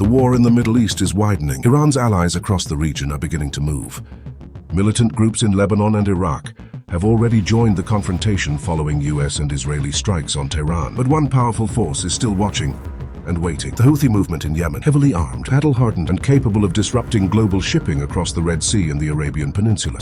The war in the Middle East is widening. Iran's allies across the region are beginning to move. Militant groups in Lebanon and Iraq have already joined the confrontation following US and Israeli strikes on Tehran. But one powerful force is still watching and waiting. The Houthi movement in Yemen, heavily armed, battle-hardened, and capable of disrupting global shipping across the Red Sea and the Arabian Peninsula.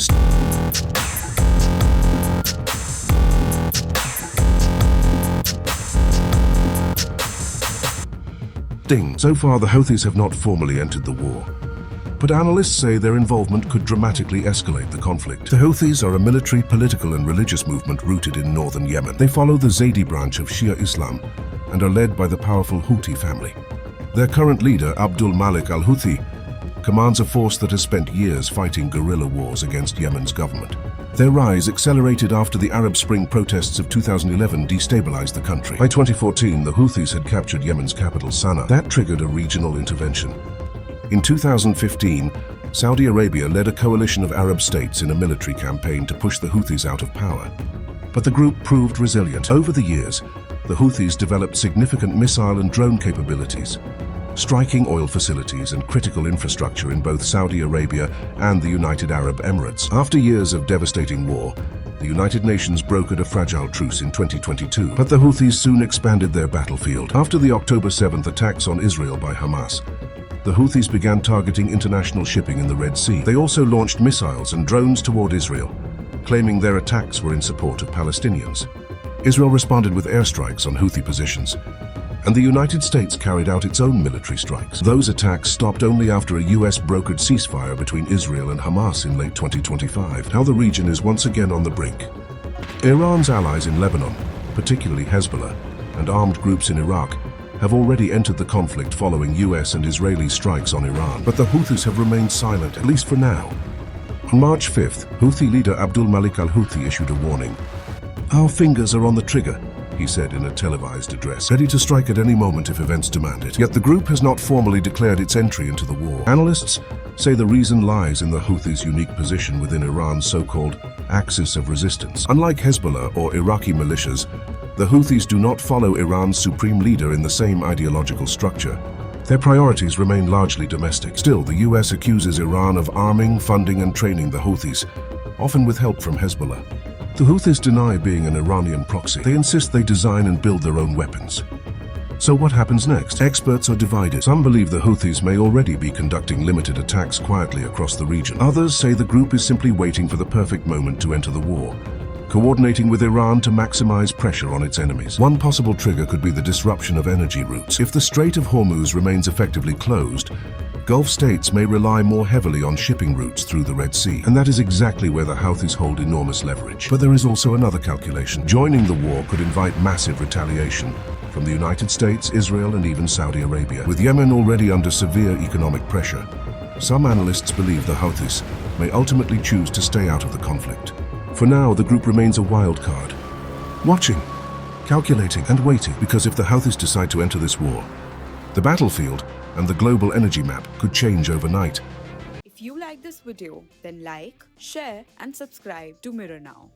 So far, the Houthis have not formally entered the war, but analysts say their involvement could dramatically escalate the conflict. The Houthis are a military, political, and religious movement rooted in northern Yemen. They follow the Zaydi branch of Shia Islam and are led by the powerful Houthi family. Their current leader, Abdul-Malik al-Houthi, commands a force that has spent years fighting guerrilla wars against Yemen's government. Their rise accelerated after the Arab Spring protests of 2011 destabilized the country. By 2014, the Houthis had captured Yemen's capital, Sana'a. That triggered a regional intervention. In 2015, Saudi Arabia led a coalition of Arab states in a military campaign to push the Houthis out of power. But the group proved resilient. Over the years, the Houthis developed significant missile and drone capabilities, striking oil facilities and critical infrastructure in both Saudi Arabia and the United Arab Emirates. After years of devastating war, the United Nations brokered a fragile truce in 2022, but the Houthis soon expanded their battlefield. After the October 7th attacks on Israel by Hamas, the Houthis began targeting international shipping in the Red Sea. They also launched missiles and drones toward Israel, claiming their attacks were in support of Palestinians. Israel responded with airstrikes on Houthi positions, and the United States carried out its own military strikes. Those attacks stopped only after a US-brokered ceasefire between Israel and Hamas in late 2025. Now the region is once again on the brink. Iran's allies in Lebanon, particularly Hezbollah, and armed groups in Iraq, have already entered the conflict following US and Israeli strikes on Iran. But the Houthis have remained silent, at least for now. On March 5th, Houthi leader Abdul-Malik al-Houthi issued a warning. "Our fingers are on the trigger," he said in a televised address, ready to strike at any moment if events demand it. Yet the group has not formally declared its entry into the war. Analysts say the reason lies in the Houthis' unique position within Iran's so-called axis of resistance. Unlike Hezbollah or Iraqi militias, the Houthis do not follow Iran's supreme leader in the same ideological structure. Their priorities remain largely domestic. Still, the US accuses Iran of arming, funding, and training the Houthis, often with help from Hezbollah. The Houthis deny being an Iranian proxy. They insist they design and build their own weapons. So what happens next? Experts are divided. Some believe the Houthis may already be conducting limited attacks quietly across the region. Others say the group is simply waiting for the perfect moment to enter the war, coordinating with Iran to maximize pressure on its enemies. One possible trigger could be the disruption of energy routes. If the Strait of Hormuz remains effectively closed, Gulf states may rely more heavily on shipping routes through the Red Sea, and that is exactly where the Houthis hold enormous leverage. But there is also another calculation. Joining the war could invite massive retaliation from the United States, Israel, and even Saudi Arabia. With Yemen already under severe economic pressure, some analysts believe the Houthis may ultimately choose to stay out of the conflict. For now, the group remains a wild card, watching, calculating, and waiting, because if the Houthis decide to enter this war, the battlefield and the global energy map could change overnight. If you like this video, then like, share, and subscribe to Mirror Now.